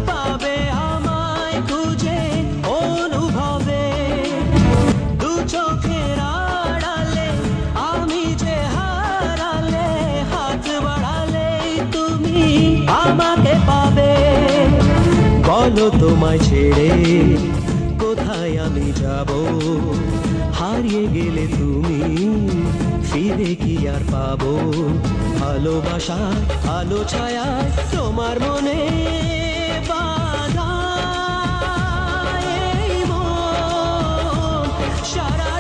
পাবে আমায় খুঁজে অনুভবে দু চোখের আড়ালে আমি যে হারালে হাত বাড়ালেই তুমি আমাকে পাবে বলো তোমায় ছেড়ে কোথায় আমি যাব হারিয়ে গেলে তুমি ফিরে কি আর পাবো ভালোবাসা আলো ছায়া তোমার মনে বাধা এই মন সারা